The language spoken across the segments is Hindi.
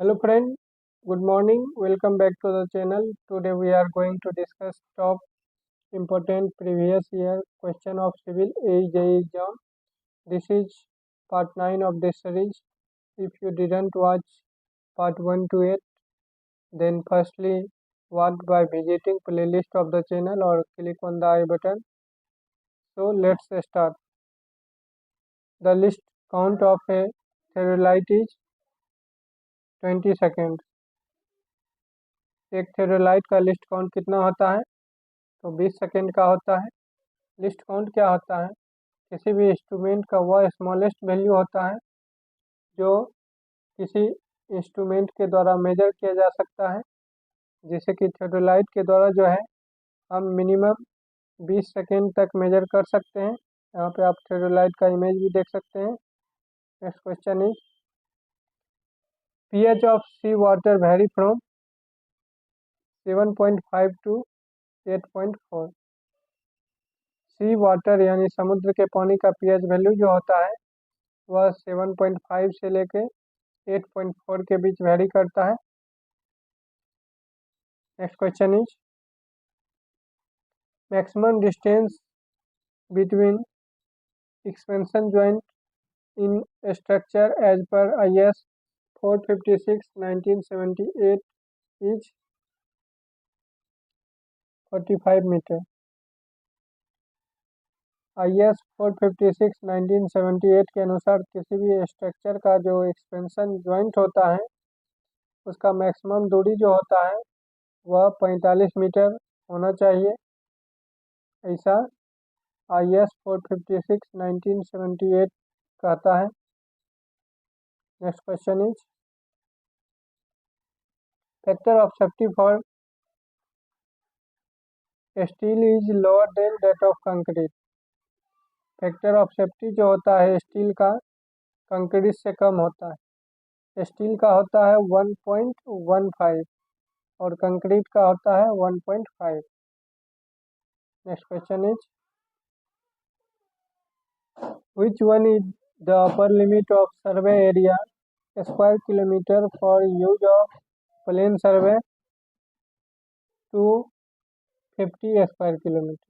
Hello friend, good morning. Welcome back to the channel. Today we are going to discuss top important previous year question of civil AJE exam. This is part 9 of this series. If you didn't watch part 1 to 8, then firstly watch by visiting playlist of the channel or click on the I button. So let's start. The list count of a theodolite is 20 seconds. एक थेरोलाइट का लिस्ट काउंट कितना होता है? तो 20 सेकेंड का होता है। लिस्ट काउंट क्या होता है? किसी भी इंस्ट्रूमेंट का वह स्मॉलेस्ट वैल्यू होता है जो किसी इंस्ट्रूमेंट के द्वारा मेजर किया जा सकता है, जैसे कि थेओडोलाइट के द्वारा जो है हम मिनिमम 20 सेकेंड तक मेजर कर सकते हैं। यहाँ पे आप थेओडोलाइट का इमेज भी देख सकते हैं। Next question is pH of sea water vary from 7.5 to 8.4। Sea water यानी समुद्र के पानी का pH वैल्यू जो होता है वह 7.5 से लेके 8.4 के बीच वेरी करता है। Next question is maximum distance between expansion joint in structure as per IS 456/1978 is 45 metre. IS 456/1978 के अनुसार किसी भी स्ट्रक्चर का जो एक्सपेंशन जॉइंट होता है उसका मैक्सिमम दूरी जो होता है वह 45 मीटर होना चाहिए, ऐसा IS 456/1978 कहता है। Next question is factor of safety for steel is lower than that of concrete. Factor of safety जो होता है स्टील का कंक्रीट से कम होता है। स्टील का होता है 1.15 और कंक्रीट का होता है 1.5। Next question is which one is the upper limit of survey area square kilometer for use of plane survey to 50 square kilometre.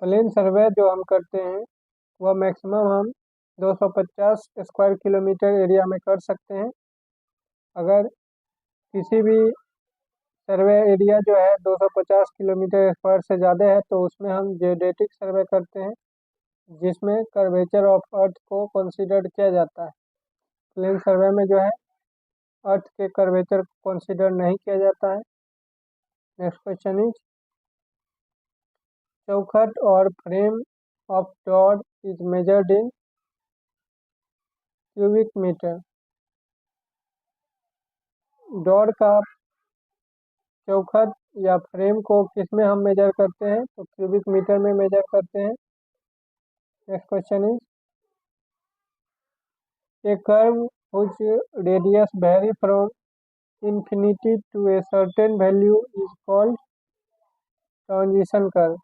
Plane survey जो हम करते हैं वह मैक्सिमम हम 250 स्क्वायर किलोमीटर एरिया में कर सकते हैं। अगर किसी भी सर्वे एरिया जो है 250 किलोमीटर स्क्वायर से ज़्यादा है तो उसमें हम जियोडेटिक सर्वे करते हैं, जिसमें कर्वेचर ऑफ अर्थ को कंसीडर किया जाता है। प्लेन सर्वे में जो है अर्थ के कर्वेचर को कंसीडर नहीं किया जाता है। नेक्स्ट क्वेश्चन इज चौखट और frame of door is measured in cubic metre. Door का चौखट या फ्रेम को किस में हम मेजर करते हैं? तो क्यूबिक मीटर में मेजर करते हैं। Next question is a curve which radius very from infinity to a certain value is called transition curve.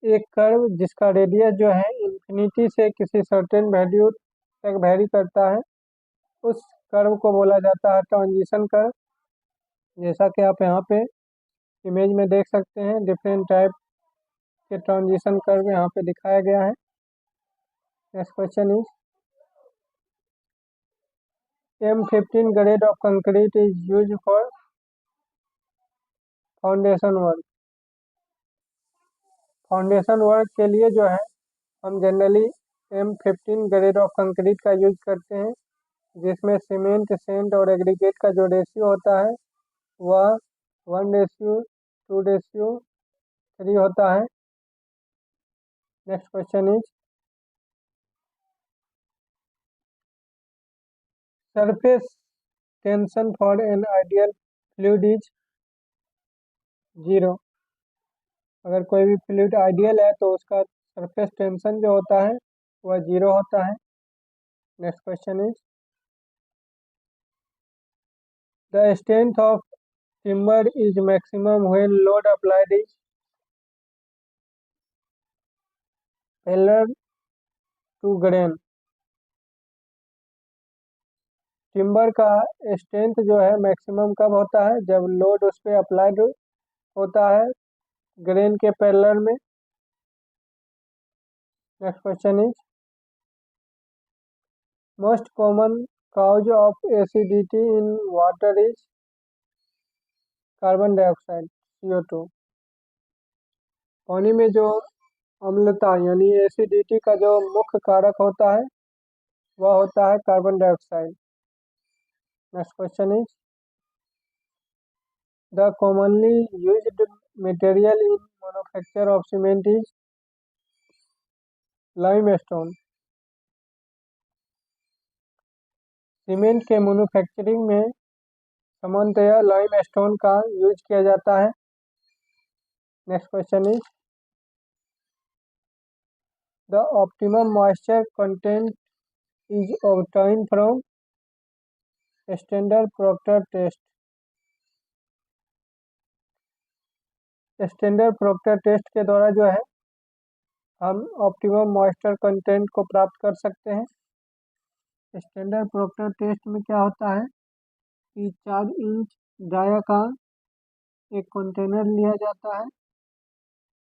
एक कर्व जिसका रेडियस जो है इन्फिनिटी से किसी सर्टेन वैल्यू तक वेरी करता है उस कर्व को बोला जाता है ट्रांजिशन कर्व। जैसा कि आप यहाँ पे इमेज में देख सकते हैं, डिफरेंट टाइप के ट्रांजिशन कर्व यहाँ पे दिखाया गया है। Next question is M15 grade of concrete is use for foundation work. Foundation work के लिए जो है हम generally M15 grade of concrete का यूज करते हैं, जिसमें सीमेंट, सेंट और एग्रीगेट का जो रेशियो होता है वह 1:2:3 होता है। Next question is surface tension for an ideal fluid is 0। अगर कोई भी फ्लूइड आइडियल है तो उसका सरफेस टेंशन जो होता है वह 0 होता है। Next question is the strength of timber is maximum when load applied is failure to grain. Timber का स्ट्रेंथ जो है मैक्सिमम कब होता है? जब लोड उस पर अप्लाइड होता है ग्रेन के पैरेलल में। Next question is most common cause of acidity in water is carbon dioxide CO2। पानी में जो अम्लता यानी एसिडिटी का जो मुख्य कारक होता है वह होता है carbon dioxide. Next question is the commonly used material in manufacture of cement is limestone. Cement के मैन्युफैक्चरिंग में सामान्यतया लाइमस्टोन का यूज किया जाता है। Next question is the optimum moisture content is obtained from standard Proctor test. Standard Proctor test के द्वारा जो है हम ऑप्टिमम मॉइस्चर कंटेंट को प्राप्त कर सकते हैं। स्टैंडर्ड प्रोक्टर टेस्ट में क्या होता है कि 4 इंच डाया का एक कंटेनर लिया जाता है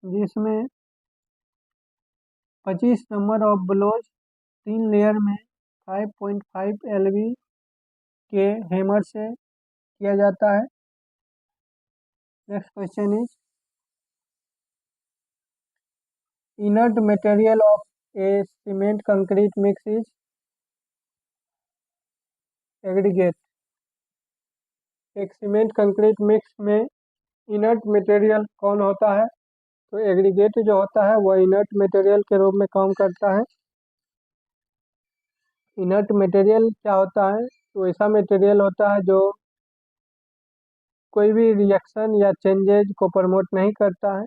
जिसमें 25 नंबर ऑफ ब्लोज 3 लेयर में 5.5 LV के हैमर से किया जाता है। Next question is inert material of A cement concrete mix is aggregate. एक सीमेंट कंक्रीट मिक्स में इनर्ट मटेरियल कौन होता है? तो एग्रीगेट जो होता है वह इनर्ट मटेरियल के रूप में काम करता है। इनर्ट मटेरियल क्या होता है? तो ऐसा मटेरियल होता है जो कोई भी रिएक्शन या चेंजेज को प्रमोट नहीं करता है।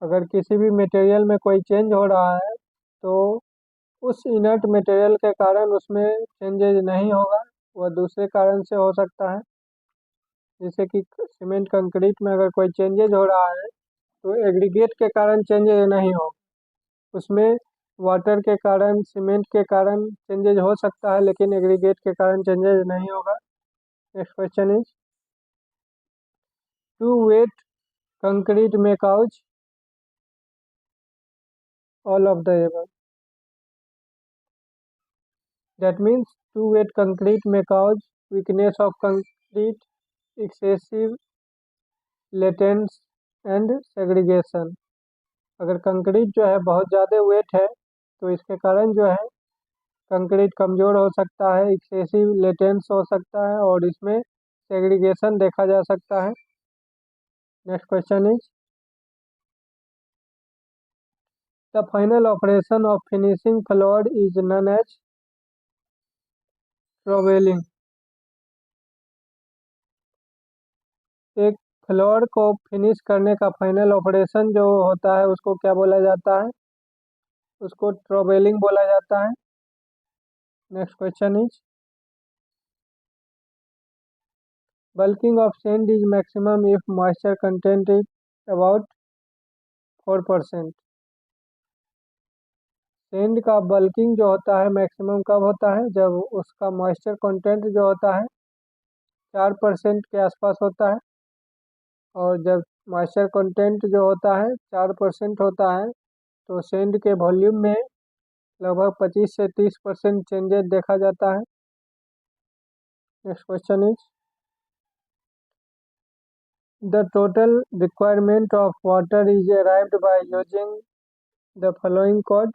अगर किसी भी मटेरियल में कोई चेंज हो रहा है तो उस इनर्ट मटेरियल के कारण उसमें चेंजेज नहीं होगा, वह दूसरे कारण से हो सकता है। जैसे कि सीमेंट कंक्रीट में अगर कोई चेंजेज हो रहा है तो एग्रीगेट के कारण चेंजेज नहीं हो, उसमें वाटर के कारण सीमेंट के कारण चेंजेज हो सकता है लेकिन एग्रीगेट के कारण चेंजेज नहीं होगा। Next question is too wet concrete में causes all of the above. That means too wet concrete में causes weakness of concrete, excessive laitance and segregation. अगर कंक्रीट जो है बहुत ज़्यादा वेट है तो इसके कारण जो है कंक्रीट कमज़ोर हो सकता है, एक्सेसिव लेटेंस हो सकता है और इसमें सेग्रीगेशन देखा जा सकता है। Next question is the final operation of finishing floor is known as trowelling. एक फ्लोर को फिनिश करने का फाइनल ऑपरेशन जो होता है उसको क्या बोला जाता है? उसको ट्रोवेलिंग बोला जाता है। Next question is bulking of sand is maximum if moisture content is about 4%। Send का बल्किंग जो होता है मैक्सिमम कब होता है? जब उसका मॉइस्चर कंटेंट जो होता है 4% के आसपास होता है। और जब मॉइस्चर कंटेंट जो होता है 4% होता है तो सेंड के वॉल्यूम में लगभग 25 से 30% चेंजेस देखा जाता है। Next question is the total requirement of water is arrived by using the following code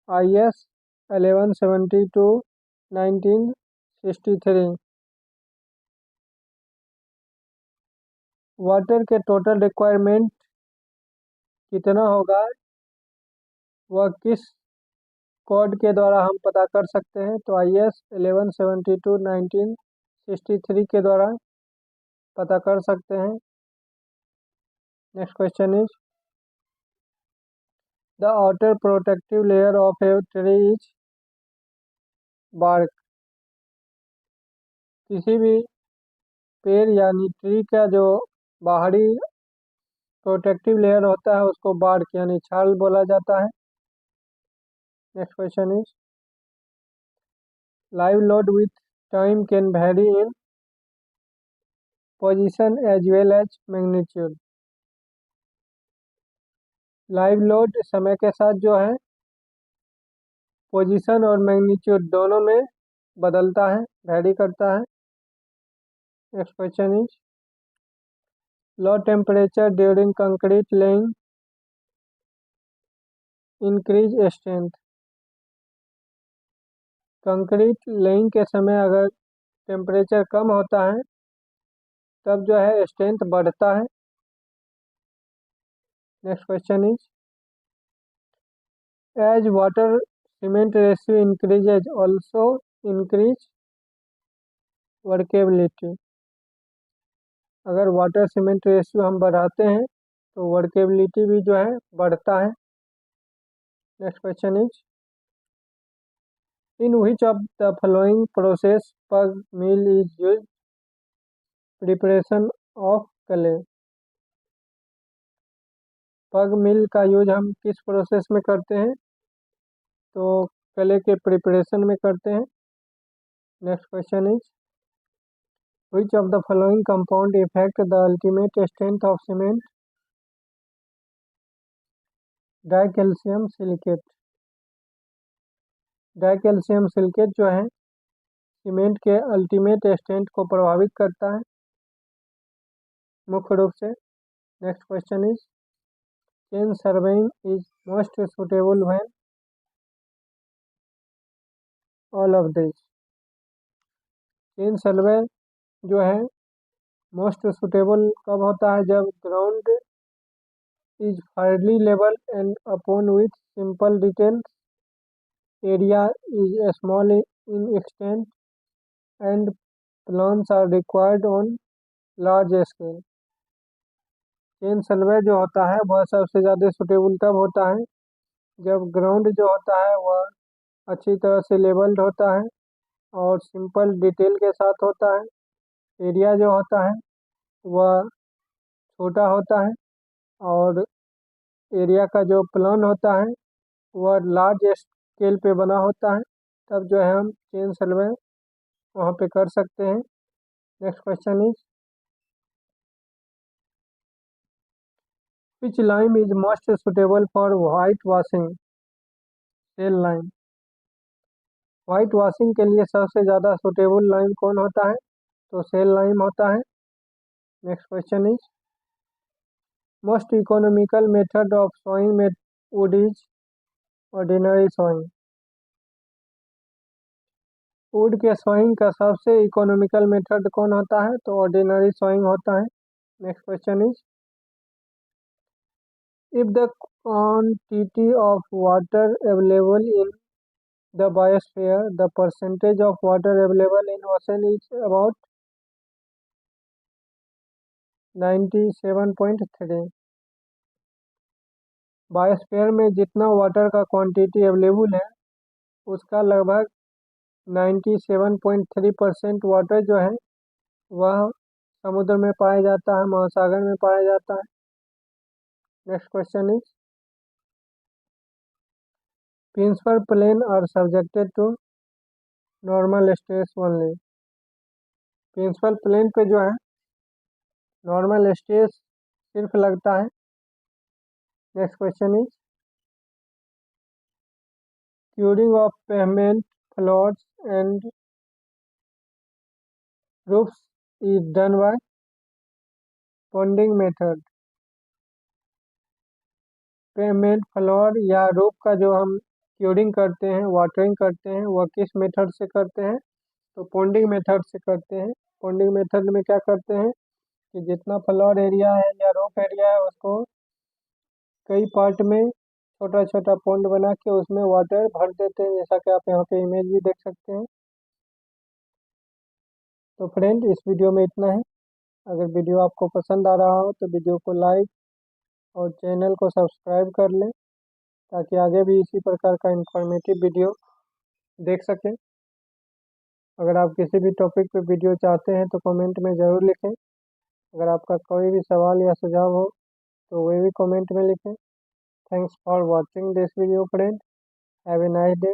IS 1172/1963। Water के टोटल रिक्वायरमेंट कितना होगा वह किस कोड के द्वारा हम पता कर सकते हैं? तो IS 1172/1963 के द्वारा पता कर सकते हैं। Next question is the outer protective layer of a tree is bark. किसी भी पेड़ यानी ट्री का जो बाहरी प्रोटेक्टिव लेयर होता है उसको बार्क यानी छाल बोला जाता है। Next question is Live load with time can vary in position as well as magnitude. Live load समय के साथ जो है पोजीशन और मैग्नीट्यूड दोनों में बदलता है, वैरी करता है। Next question is low temperature during concrete laying increase strength. Concrete laying के समय अगर टेम्परेचर कम होता है तब जो है स्ट्रेंथ बढ़ता है। Next question is as water cement ratio increases also increase workability. अगर वाटर सीमेंट रेशियो हम बढ़ाते हैं तो वर्केबिलिटी भी जो है बढ़ता है। Next question is in which of the following process pug mill is use preparation of clay. Pug mill का यूज हम किस प्रोसेस में करते हैं? तो क्ले के प्रिपरेशन में करते हैं। Next question is which of the following compound effect the ultimate strength of cement? Dicalcium silicate. Dicalcium silicate जो है सीमेंट के अल्टीमेट स्ट्रेंथ को प्रभावित करता है मुख्य रूप से। Next question is chain surveying is most suitable when all of this. Chain survey जो है मोस्ट सुटेबल कब होता है? जब ground is fairly level and open with simple details, area is small in extent and plans are required on large scale. Chain survey जो होता है वह सबसे ज़्यादा सुटेबल तब होता है जब ग्राउंड जो होता है वह अच्छी तरह से लेवल्ड होता है और सिंपल डिटेल के साथ होता है। एरिया जो होता है वह छोटा होता है और एरिया का जो प्लान होता है वह लार्ज स्केल पे बना होता है। तब जो है हम चेन सर्वे वहाँ पे कर सकते हैं। Next question is which lime is most suitable for white washing? Shell lime. White washing के लिए सबसे ज़्यादा सुटेबल लाइम कौन होता है? तो सेल लाइम होता है। Next question is most economical method of sawing would is ordinary sawing. Would के सॉइंग का सबसे इकोनॉमिकल मेथड कौन होता है? तो ऑर्डिनरी सॉइंग होता है। Next question is if the quantity of water available in the biosphere, the percentage of water available in ocean is about 97.3। Biosphere में जितना वाटर का क्वांटिटी अवेलेबल है उसका लगभग 97.3% वाटर जो है वह समुद्र में पाया जाता है, महासागर में पाया जाता है। Next question is principal plane are subjected to normal stress only. Principal plane पे जो है नॉर्मल स्ट्रेस सिर्फ लगता है। नेक्स्ट क्वेश्चन इज curing of pavement floors and roofs is done by ponding method। Payment floor या रूफ का जो हम क्यूरिंग करते हैं, वाटरिंग करते हैं, वह किस मेथड से करते हैं? तो पॉन्डिंग मेथड से करते हैं। पॉन्डिंग मेथड में क्या करते हैं कि जितना फ्लोर एरिया है या रूफ एरिया है उसको कई पार्ट में छोटा छोटा पॉन्ड बना के उसमें वाटर भर देते हैं, जैसा कि आप यहाँ पे इमेज भी देख सकते हैं। तो फ्रेंड इस वीडियो में इतना है। अगर वीडियो आपको पसंद आ रहा हो तो वीडियो को लाइक और चैनल को सब्सक्राइब कर लें ताकि आगे भी इसी प्रकार का इंफॉर्मेटिव वीडियो देख सकें। अगर आप किसी भी टॉपिक पे वीडियो चाहते हैं तो कमेंट में ज़रूर लिखें। अगर आपका कोई भी सवाल या सुझाव हो तो वे भी कमेंट में लिखें। Thanks for watching this video friend. Have a nice day.